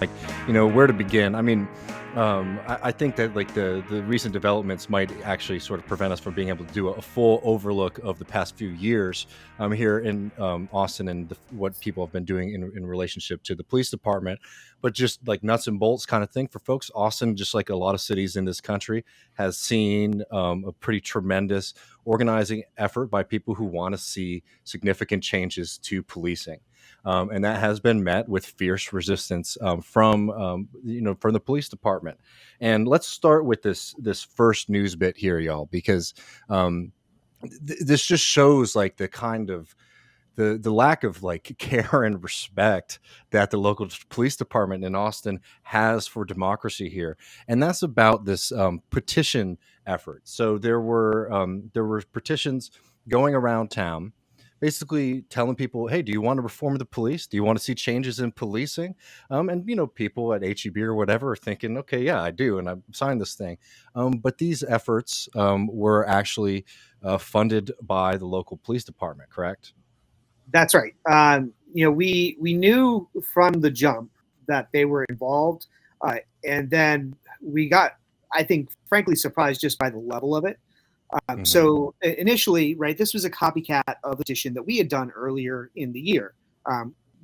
like, where to begin. I mean, I think that like the recent developments might actually sort of prevent us from being able to do a full overlook of the past few years here in Austin and what people have been doing in relationship to the police department. But just like nuts and bolts kind of thing for folks, Austin, just like a lot of cities in this country, has seen a pretty tremendous organizing effort by people who want to see significant changes to policing. And that has been met with fierce resistance from the police department. And let's start with this first news bit here, y'all, because this just shows like the kind of the lack of like care and respect that the local police department in Austin has for democracy here, and that's about this petition effort. So there were petitions going around town, basically telling people, "Hey, do you want to reform the police? Do you want to see changes in policing?" And people at HEB or whatever are thinking, "Okay, yeah, I do," and I signed this thing. But these efforts were actually funded by the local police department, correct? That's right. We knew from the jump that they were involved, and then we got, I think, frankly, surprised just by the level of it. So initially, right, this was a copycat of a petition that we had done earlier in the year,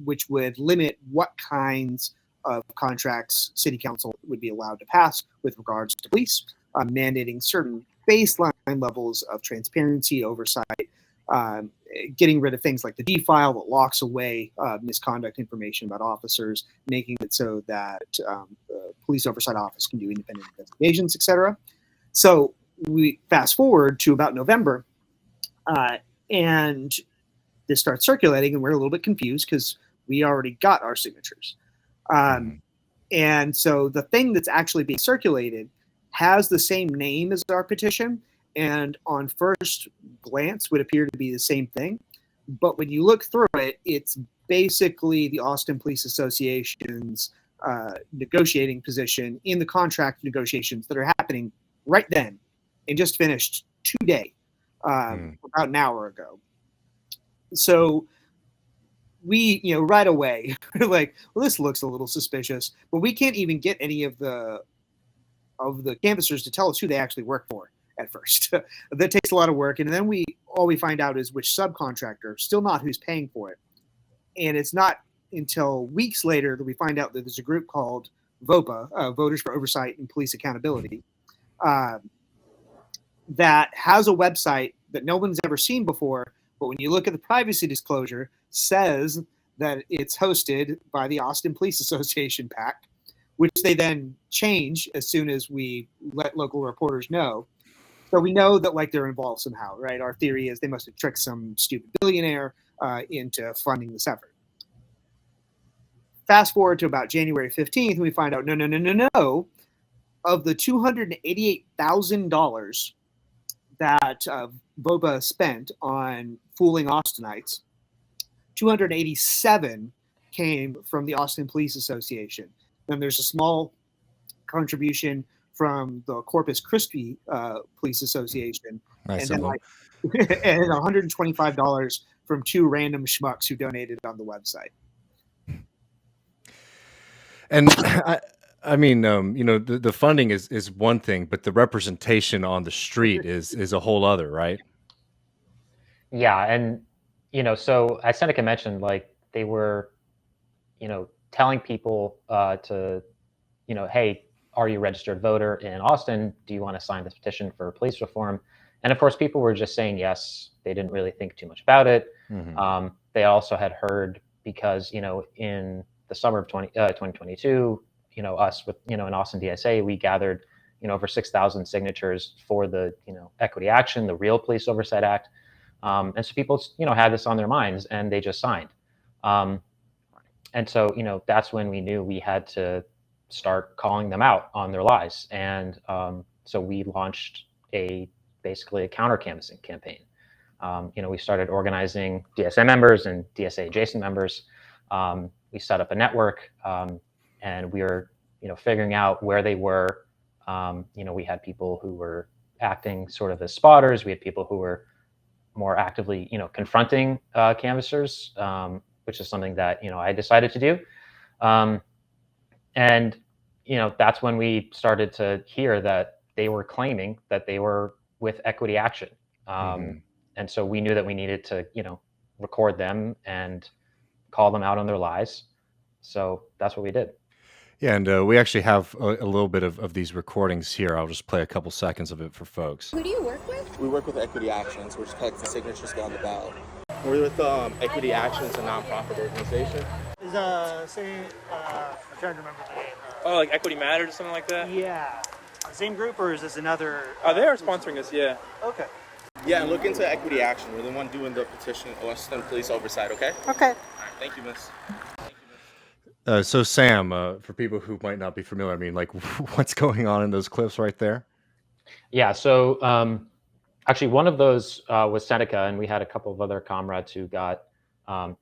which would limit what kinds of contracts city council would be allowed to pass with regards to police, mandating certain baseline levels of transparency, oversight, getting rid of things like the D file that locks away misconduct information about officers, making it so that the police oversight office can do independent investigations, etc. So we fast forward to about November, and this starts circulating, and we're a little bit confused because we already got our signatures. And so the thing that's actually being circulated has the same name as our petition, and on first glance would appear to be the same thing. But when you look through it, it's basically the Austin Police Association's negotiating position in the contract negotiations that are happening right then and just finished today, about an hour ago. So we, right away, we're like, well, this looks a little suspicious, but we can't even get any of the canvassers to tell us who they actually work for at first. That takes a lot of work. And then all we find out is which subcontractor, still not who's paying for it. And it's not until weeks later that we find out that there's a group called VOPA, Voters for Oversight and Police Accountability, that has a website that no one's ever seen before. But when you look at the privacy disclosure, says that it's hosted by the Austin Police Association PAC, which they then change as soon as we let local reporters know. So we know that like they're involved somehow, right? Our theory is they must have tricked some stupid billionaire into funding this effort. Fast forward to about January 15th, and we find out, no. Of the $288,000 that VOPA spent on fooling Austinites, 287 came from the Austin Police Association. Then there's a small contribution from the Corpus Christi Police Association, Nice, and then and $125 from two random schmucks who donated on the website. And I mean, the funding is one thing, but the representation on the street is a whole other, right? Yeah, and so as Seneca mentioned, like they were, telling people to, hey, are you a registered voter in Austin? Do you want to sign this petition for police reform? And of course, people were just saying yes. They didn't really think too much about it. They also had heard because, in the summer of 2022, us with, in Austin DSA, we gathered, over 6,000 signatures for the, equity action, the Real Police Oversight Act. And so people, had this on their minds and they just signed. And so, that's when we knew we had to start calling them out on their lies. And so we launched basically a counter canvassing campaign. We started organizing DSA members and DSA adjacent members. We set up a network and we were, figuring out where they were. We had people who were acting sort of as spotters. We had people who were more actively, confronting canvassers, which is something that, I decided to do. And, that's when we started to hear that they were claiming that they were with Equity Action. And so we knew that we needed to, record them and call them out on their lies. So that's what we did. Yeah, and we actually have a little bit of these recordings here. I'll just play a couple seconds of it for folks. Who do you work with? We work with Equity Actions. We're just collecting signatures to get on the ballot. We're with Equity Actions, a nonprofit organization. Is I'm trying to remember the name. Oh, like Equity Matters or something like that? Yeah. Same group, or is this another? They are sponsoring us, yeah. Okay. Yeah, and look into Equity Action. We're the one doing the petition, Austin police oversight, okay? Okay. All right, thank you, miss. So Sam, for people who might not be familiar, I mean, like, what's going on in those clips right there? Yeah. So actually, one of those was Seneca, and we had a couple of other comrades who got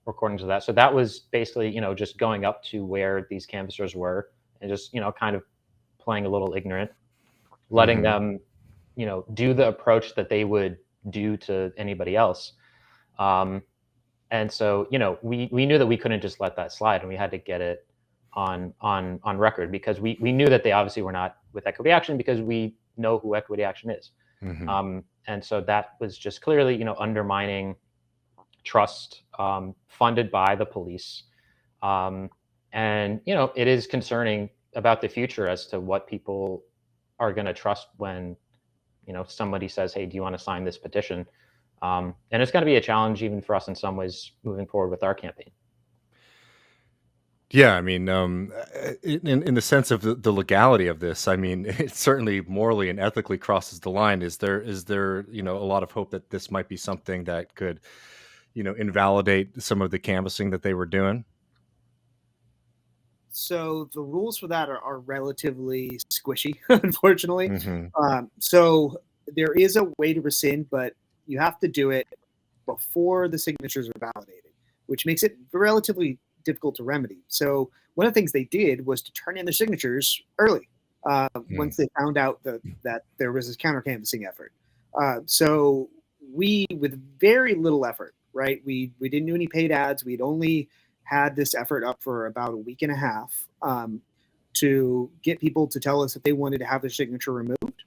recordings of that. So that was basically, just going up to where these canvassers were and just, kind of playing a little ignorant, letting them, do the approach that they would do to anybody else. And so, we knew that we couldn't just let that slide, and we had to get it on record, because we knew that they obviously were not with Equity Action, because we know who Equity Action is. And so that was just clearly, undermining trust, funded by the police. And, it is concerning about the future as to what people are going to trust when, somebody says, hey, do you want to sign this petition? And it's going to be a challenge even for us in some ways moving forward with our campaign. Yeah, I mean, in the sense of the legality of this, I mean, it certainly morally and ethically crosses the line. Is there a lot of hope that this might be something that could, invalidate some of the canvassing that they were doing? So the rules for that are relatively squishy, unfortunately. So there is a way to rescind, but you have to do it before the signatures are validated, which makes it relatively difficult to remedy. So one of the things they did was to turn in their signatures early, once they found out that there was this counter canvassing effort. So we, with very little effort, right? We didn't do any paid ads. We'd only had this effort up for about a week and a half to get people to tell us if they wanted to have their signature removed.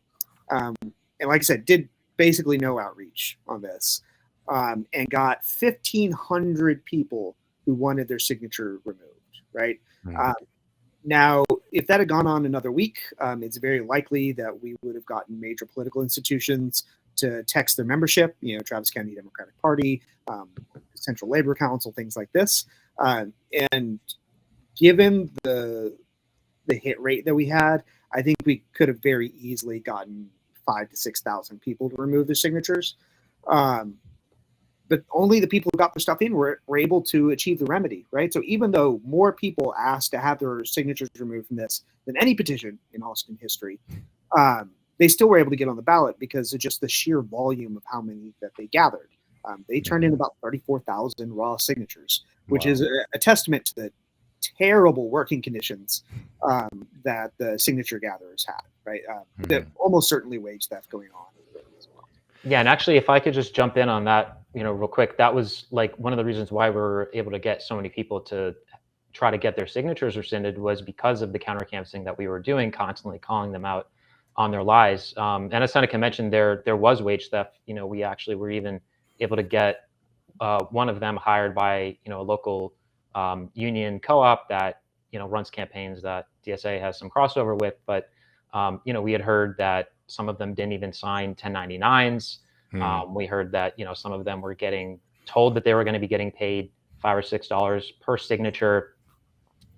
And like I said, did basically no outreach on this, and got 1,500 people who wanted their signature removed, right? Now, if that had gone on another week, it's very likely that we would have gotten major political institutions to text their membership, Travis County Democratic Party, Central Labor Council, things like this. And given the hit rate that we had, I think we could have very easily gotten 5,000 to 6,000 people to remove their signatures. But only the people who got their stuff in were able to achieve the remedy, right? So even though more people asked to have their signatures removed from this than any petition in Austin history, they still were able to get on the ballot because of just the sheer volume of how many that they gathered. They turned in about 34,000 raw signatures, which is a testament to the terrible working conditions that the signature gatherers had, right? Almost certainly wage theft going on as well. Yeah, and actually, if I could just jump in on that, real quick, that was like one of the reasons why we were able to get so many people to try to get their signatures rescinded, was because of the counter canvassing that we were doing, constantly calling them out on their lies. And as Seneca mentioned, there was wage theft. We actually were even able to get one of them hired by a local union co-op that runs campaigns that DSA has some crossover with. But we had heard that some of them didn't even sign 1099s. We heard that some of them were getting told that they were going to be getting paid $5 or $6 per signature.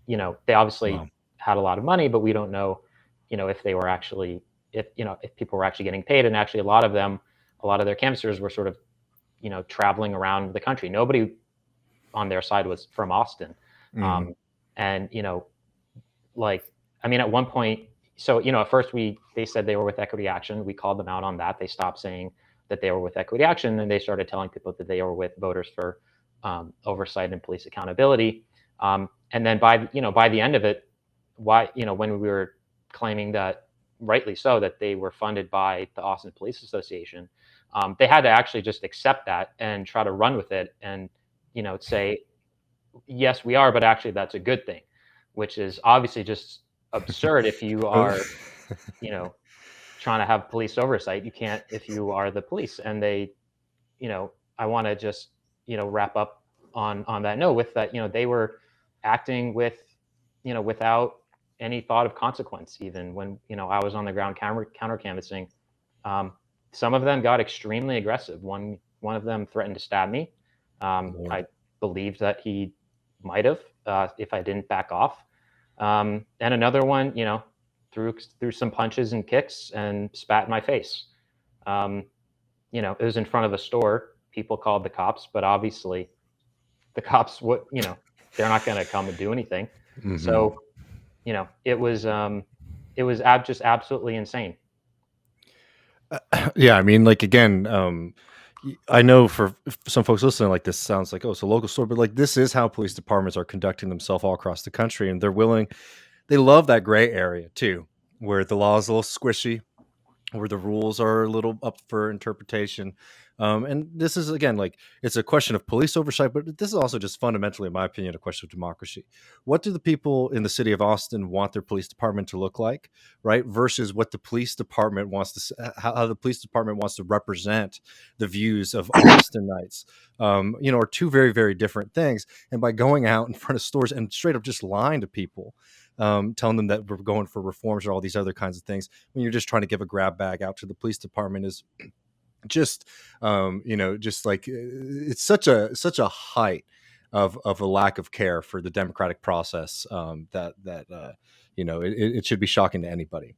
They obviously had a lot of money, but we don't know if they were actually if people were actually getting paid. And actually, a lot of their canvassers were sort of traveling around the country. Nobody on their side was from Austin. And at one point, so at first they said they were with Equity Action. We called them out on that. They stopped saying that they were with Equity Action, and they started telling people that they were with Voters for Oversight and Police Accountability. And then by the end of it, when we were claiming that, rightly so, that they were funded by the Austin Police Association, they had to actually just accept that and try to run with it and say, yes, we are, but actually that's a good thing, which is obviously just absurd if you are, you know, trying to have police oversight. You can't if you are the police. And they, you know, I want to just, you know, wrap up on that note with that, you know, they were acting with, you know, without any thought of consequence. Even when, you know, I was on the ground counter canvassing, some of them got extremely aggressive. One of them threatened to stab me. I believed that he might have if I didn't back off. And another one, you know, threw some punches and kicks and spat in my face. You know, it was in front of a store. People called the cops, but obviously the cops would, you know, they're not going to come and do anything. Mm-hmm. So, you know, it was just absolutely insane. Yeah, I mean, like, again, I know for some folks listening, like, this sounds like, oh, it's a local store, but like, this is how police departments are conducting themselves all across the country, and they love that gray area too, where the law is a little squishy, where the rules are a little up for interpretation. And this is, again, like, it's a question of police oversight, but this is also just fundamentally, in my opinion, a question of democracy. What do the people in the city of Austin want their police department to look like, right? Versus what the police department wants to, how the police department wants to represent the views of Austinites, you know, are two very, very different things. And by going out in front of stores and straight up just lying to people, telling them that we're going for reforms or all these other kinds of things, when you're just trying to give a grab bag out to the police department, is just, you know, just like, it's such a height of a lack of care for the democratic process, that you know, it should be shocking to anybody.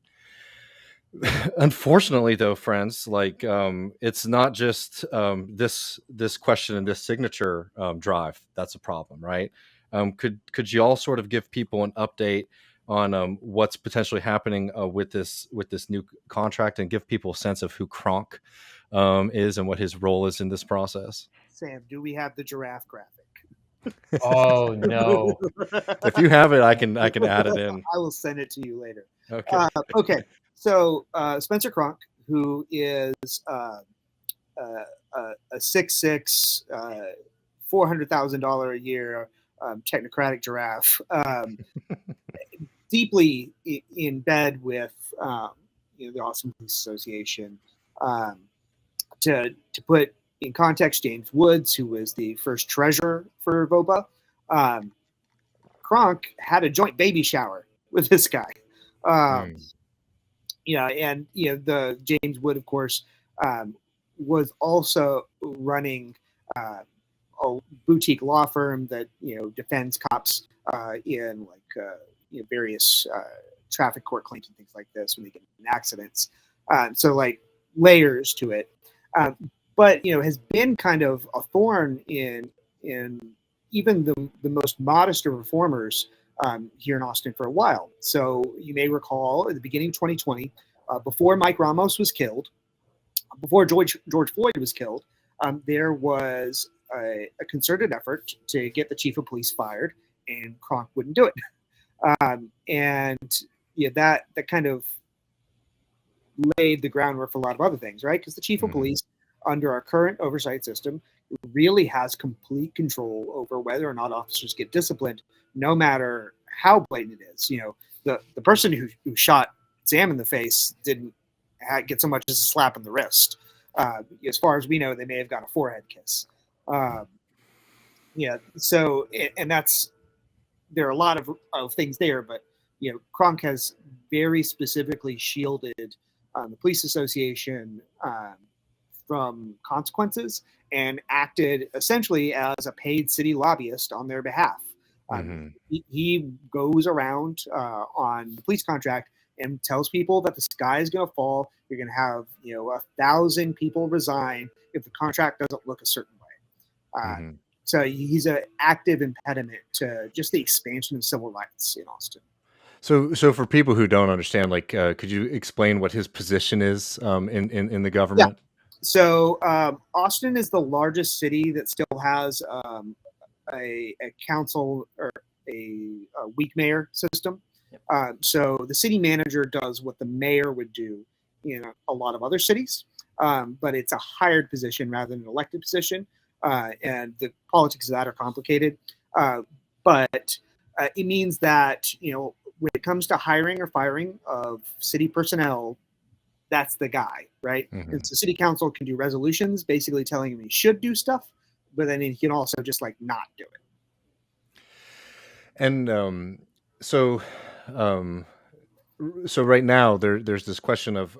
Unfortunately, though, friends, like, it's not just this question and this signature drive that's a problem, right? Could you all sort of give people an update on what's potentially happening with this new contract, and give people a sense of who Cronk is and what his role is in this process? Sam, do we have the giraffe graphic? Oh no! If you have it, I can add it in. I will send it to you later. Okay. Okay. So Spencer Cronk, who is a 6'6", $400,000 a year technocratic giraffe, deeply in bed with you know, the Austin Police Association. To put in context, James Woods, who was the first treasurer for VOBA, Cronk had a joint baby shower with this guy. You know, and you know, the James Wood, of course, was also running a boutique law firm that, you know, defends cops in like you know, various traffic court claims and things like this when they get in accidents. So like layers to it, but you know, has been kind of a thorn in even the most modest of reformers here in Austin for a while. So you may recall at the beginning of 2020, before Mike Ramos was killed, before George Floyd was killed, there was a concerted effort to get the chief of police fired, and Cronk wouldn't do it. And yeah, that kind of laid the groundwork for a lot of other things, right? Because the chief of police, under our current oversight system, really has complete control over whether or not officers get disciplined, no matter how blatant it is. You know, the person who shot Sam in the face didn't get so much as a slap in the wrist. As far as we know, they may have got a forehead kiss. Yeah. So, and there are a lot of things there, but you know, Cronk has very specifically shielded the police association from consequences, and acted essentially as a paid city lobbyist on their behalf. He goes around on the police contract and tells people that the sky is going to fall. You're going to have, you know, 1,000 people resign if the contract doesn't look a certain way. So he's an active impediment to just the expansion of civil rights in Austin. So for people who don't understand, like, could you explain what his position is in the government? Yeah. So Austin is the largest city that still has a council or a weak mayor system. So the city manager does what the mayor would do in a lot of other cities, but it's a hired position rather than an elected position. And the politics of that are complicated. But It means that, when it comes to hiring or firing of city personnel, that's the guy, right? Mm-hmm. And so city council can do resolutions basically telling him he should do stuff, but then he can also just like not do it. And so right now there's this question of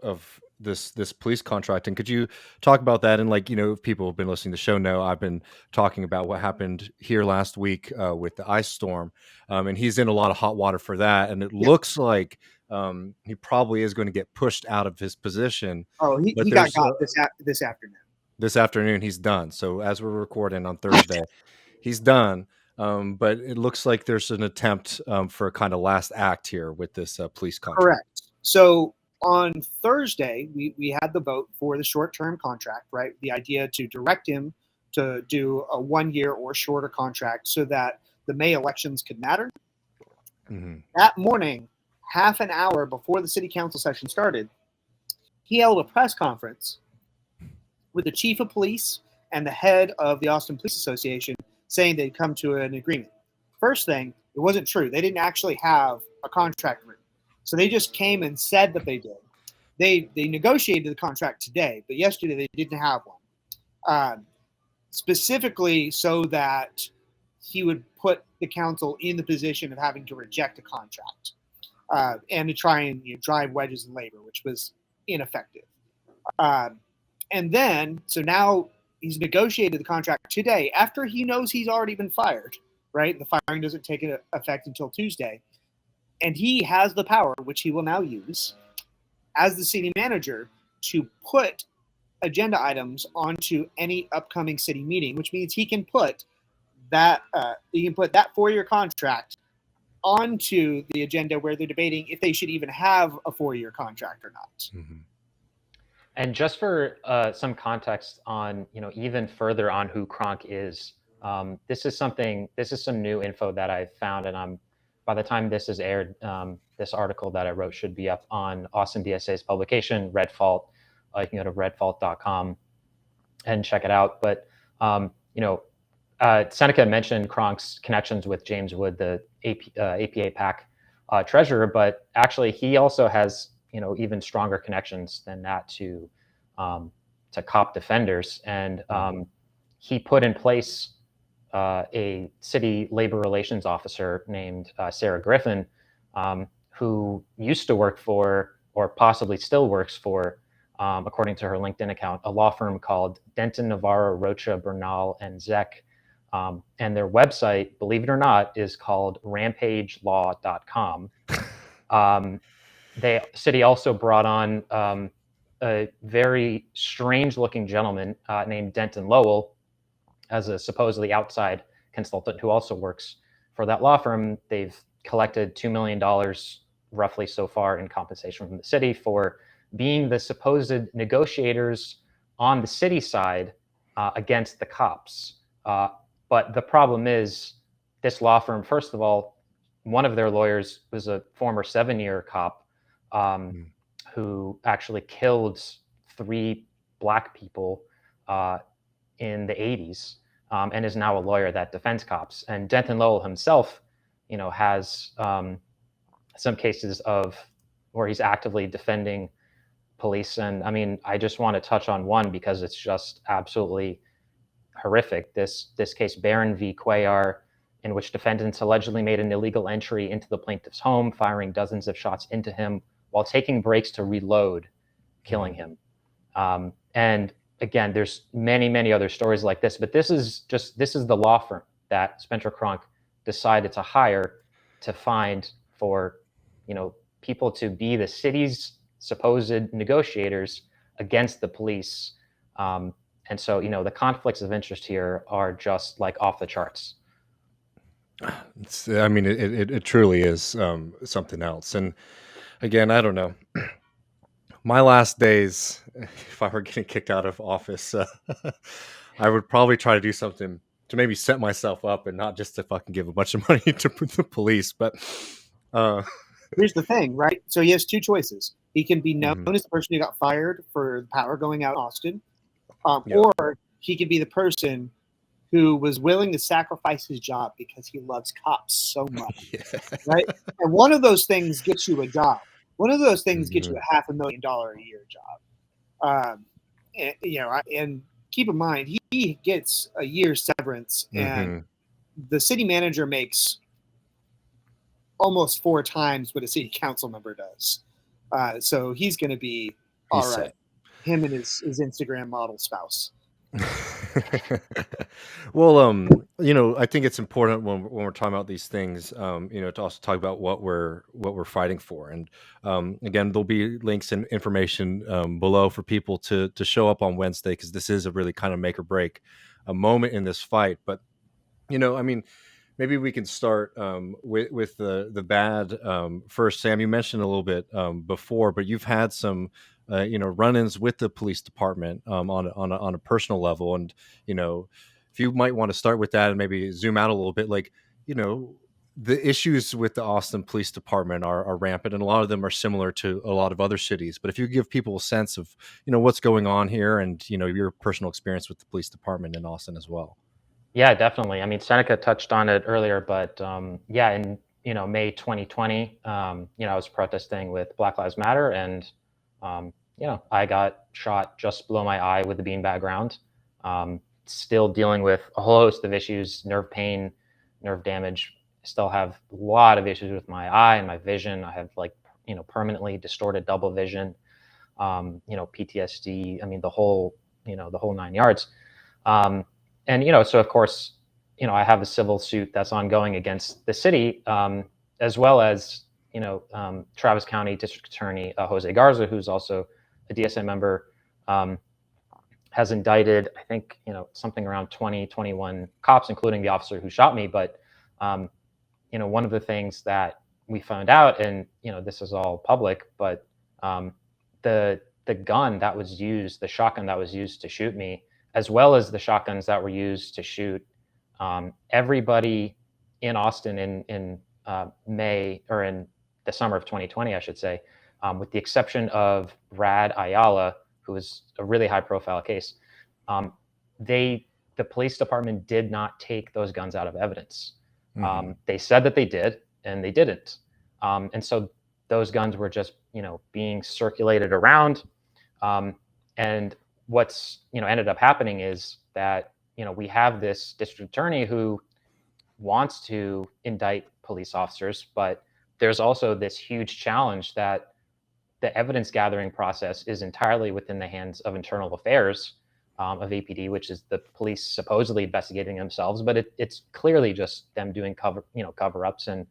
this police contract, and could you talk about that? And like, if people have been listening to the show know, I've been talking about what happened here last week with the ice storm, and he's in a lot of hot water for that, and it looks like he probably is going to get pushed out of his position. Oh, he got this afternoon. This afternoon he's done. So as we're recording on Thursday, he's done. But it looks like there's an attempt for a kind of last act here with this police contract. Correct. So on Thursday, we had the vote for the short-term contract, right? The idea to direct him to do a 1-year or shorter contract so that the May elections could matter. Mm-hmm. That morning, half an hour before the city council session started, he held a press conference with the chief of police and the head of the Austin Police Association saying they'd come to an agreement. First thing, it wasn't true. They didn't actually have a contract written. So they just came and said that they did. They negotiated the contract today, but yesterday they didn't have one. Specifically so that he would put the council in the position of having to reject a contract and to try and drive wedges in labor, which was ineffective. And then, so now he's negotiated the contract today after he knows he's already been fired, right? The firing doesn't take effect until Tuesday. And he has the power, which he will now use as the city manager, to put agenda items onto any upcoming city meeting, which means he can put that 4-year contract onto the agenda where they're debating if they should even have a 4-year contract or not. Mm-hmm. And just for some context on, even further on who Cronk is, this is some new info that I found, and by the time this is aired, this article that I wrote should be up on Austin DSA's publication, Red Fault. You can go to redfault.com and check it out. But, Seneca mentioned Cronk's connections with James Wood, the APA PAC treasurer, but actually he also has even stronger connections than that to cop defenders. And he put in place a city labor relations officer named Sarah Griffin, who used to work for, or possibly still works for, according to her LinkedIn account, a law firm called Denton, Navarro, Rocha, Bernal, and Zeck. And their website, believe it or not, is called rampagelaw.com. The city also brought on a very strange-looking gentleman named Denton Lowell as a supposedly outside consultant who also works for that law firm. They've collected $2 million roughly so far in compensation from the city for being the supposed negotiators on the city side against the cops. But the problem is this law firm, first of all, one of their lawyers was a former 7-year cop who actually killed 3 Black people in the 80s and is now a lawyer that defends cops. And Denton Lowell himself, has some cases of where he's actively defending police. And I mean, I just want to touch on one because it's just absolutely horrific. This case, Barron v. Cuellar, in which defendants allegedly made an illegal entry into the plaintiff's home, firing dozens of shots into him while taking breaks to reload, killing him. And again, there's many, many other stories like this, but this is the law firm that Spencer Cronk decided to hire to find for, people to be the city's supposed negotiators against the police. And so, the conflicts of interest here are just like off the charts. It truly is something else. And again, I don't know. My last days, if I were getting kicked out of office, I would probably try to do something to maybe set myself up and not just to fucking give a bunch of money to the police. But here's the thing, right? So he has 2 choices. He can be known as the person who got fired for the power going out in Austin, or he could be the person who was willing to sacrifice his job because he loves cops so much, right? And one of those things gets you a job. One of those things gets you a $500,000 a year job. And, and keep in mind, he gets a year's severance, and the city manager makes almost 4 times what a city council member does. So he's going to be all right. Set. Him and his Instagram model spouse. Well, I think it's important when we're talking about these things, to also talk about what we're fighting for. And again, there'll be links and information below for people to show up on Wednesday, because this is a really kind of make or break a moment in this fight. But maybe we can start with the bad first. Sam, you mentioned a little bit before, but you've had some run-ins with the police department on a personal level, and if you might want to start with that and maybe zoom out a little bit, the issues with the Austin Police Department are rampant, and a lot of them are similar to a lot of other cities. But if you give people a sense of what's going on here, and your personal experience with the police department in Austin as well. Yeah, definitely. I mean, Seneca touched on it earlier, but in May 2020, I was protesting with Black Lives Matter, and I got shot just below my eye with a beanbag round. Still dealing with a whole host of issues, nerve pain, nerve damage. Still have a lot of issues with my eye and my vision. I have permanently distorted double vision, PTSD. I mean, the whole 9 yards. So of course, I have a civil suit that's ongoing against the city, as well as, Travis County District Attorney Jose Garza, who's also a DSA member, has indicted, I think, something around 21 cops, including the officer who shot me. But, one of the things that we found out, and, this is all public, but the gun that was used, the shotgun that was used to shoot me, as well as the shotguns that were used to shoot everybody in Austin in May, or in the summer of 2020, I should say, with the exception of Rad Ayala, who was a really high-profile case. The police department did not take those guns out of evidence. They said that they did, and they didn't. And so those guns were just, being circulated around. And what's ended up happening is that we have this district attorney who wants to indict police officers, but there's also this huge challenge that the evidence gathering process is entirely within the hands of internal affairs of APD, which is the police supposedly investigating themselves, but it's clearly just them doing cover-ups and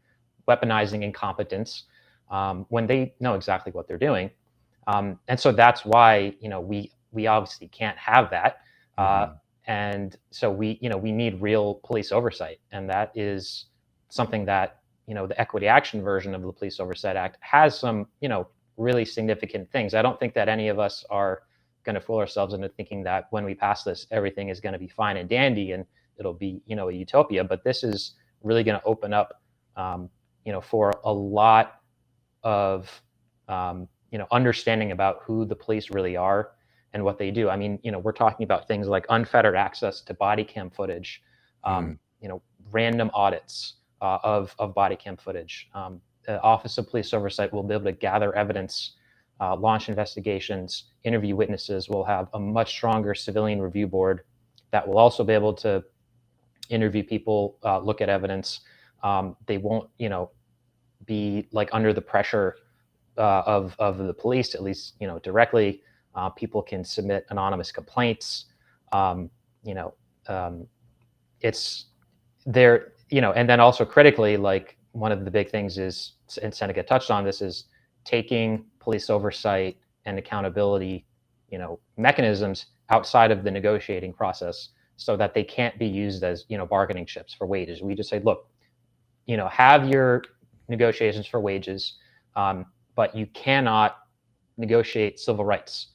weaponizing incompetence when they know exactly what they're doing. And so that's why we obviously can't have that. And so we need real police oversight. And that is something that, the equity action version of the Police Oversight Act has some, really significant things. I don't think that any of us are going to fool ourselves into thinking that when we pass this, everything is going to be fine and dandy and it'll be, a utopia. But this is really going to open up, for a lot of, understanding about who the police really are and what they do. I mean, we're talking about things like unfettered access to body cam footage, random audits of body cam footage. The Office of Police Oversight will be able to gather evidence, launch investigations, interview witnesses. We'll have a much stronger civilian review board that will also be able to interview people, look at evidence. They won't, be under the pressure of the police, at least, directly. People can submit anonymous complaints. It's there, and then also critically, one of the big things is, and Seneca touched on this, is taking police oversight and accountability, mechanisms outside of the negotiating process so that they can't be used as, bargaining chips for wages. We just say, look, have your negotiations for wages, but you cannot negotiate civil rights.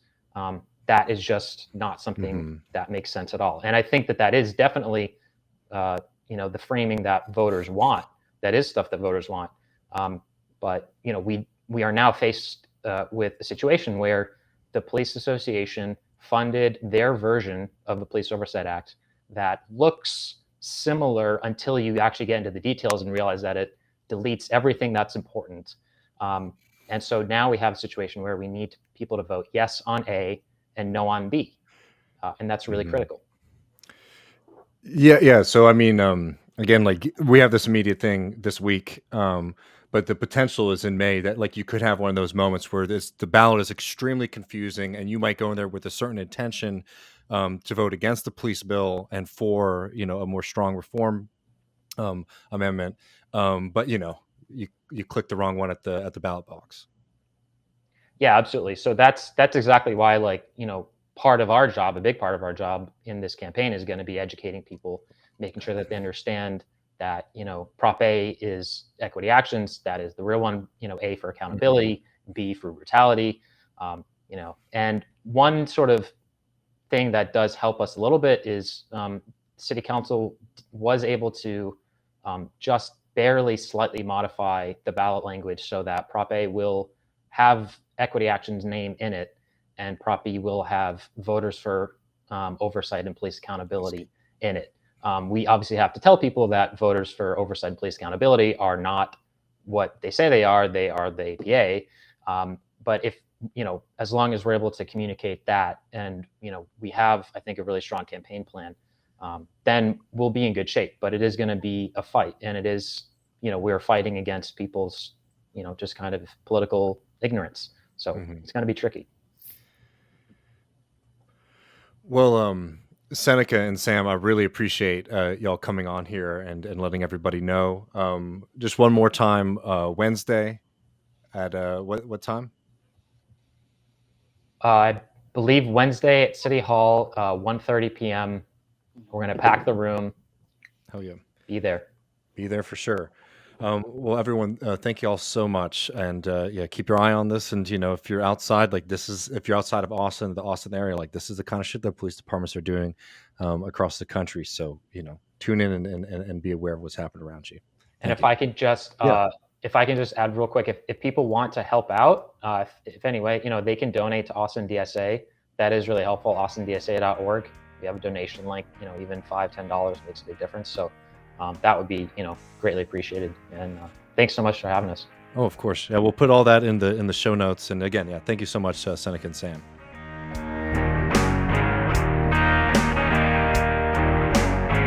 That is just not something that makes sense at all. And I think that is definitely, the framing that voters want. That is stuff that voters want. But we are now faced with a situation where the police association funded their version of the Police Oversight Act that looks similar until you actually get into the details and realize that it deletes everything that's important. And so now we have a situation where we need people to vote yes on A and no on B. And that's really critical. Yeah. So I mean, again, like we have this immediate thing this week, but the potential is in May that like you could have one of those moments where the ballot is extremely confusing, and you might go in there with a certain intention to vote against the police bill and for a more strong reform amendment, but you click the wrong one at the ballot box. Yeah, absolutely. So that's exactly why, like, part of our job, a big part of our job in this campaign is going to be educating people, making sure that they understand that, Prop A is equity actions. That is the real one, A for accountability, B for brutality, and one sort of thing that does help us a little bit is City Council was able to just barely slightly modify the ballot language so that Prop A will have equity actions name in it, and Prop B will have voters for oversight and police accountability in it. We obviously have to tell people that voters for oversight and police accountability are not what they say they are the APA. But if, as long as we're able to communicate that, and, we have, I think, a really strong campaign plan, then we'll be in good shape. But it is going to be a fight, and it is, we're fighting against people's, just kind of political ignorance. So it's going to be tricky. Well, Seneca and Sam, I really appreciate y'all coming on here and letting everybody know. Just one more time, Wednesday at what time? I believe Wednesday at City Hall, 1:30 p.m. We're going to pack the room. Hell yeah. Be there. Be there for sure. Well, everyone, thank you all so much, and keep your eye on this. And if you're outside, if you're outside of Austin, the Austin area, like this is the kind of shit that police departments are doing across the country. So tune in and be aware of what's happening around you. And if I could just add real quick, if people want to help out, if anyway, they can donate to Austin DSA. That is really helpful. AustinDSA.org. We have a donation link. Even $5-10 makes a big difference. So. That would be, greatly appreciated. And thanks so much for having us. Oh, of course. Yeah, we'll put all that in the show notes. And again, thank you so much, Seneca and Sam.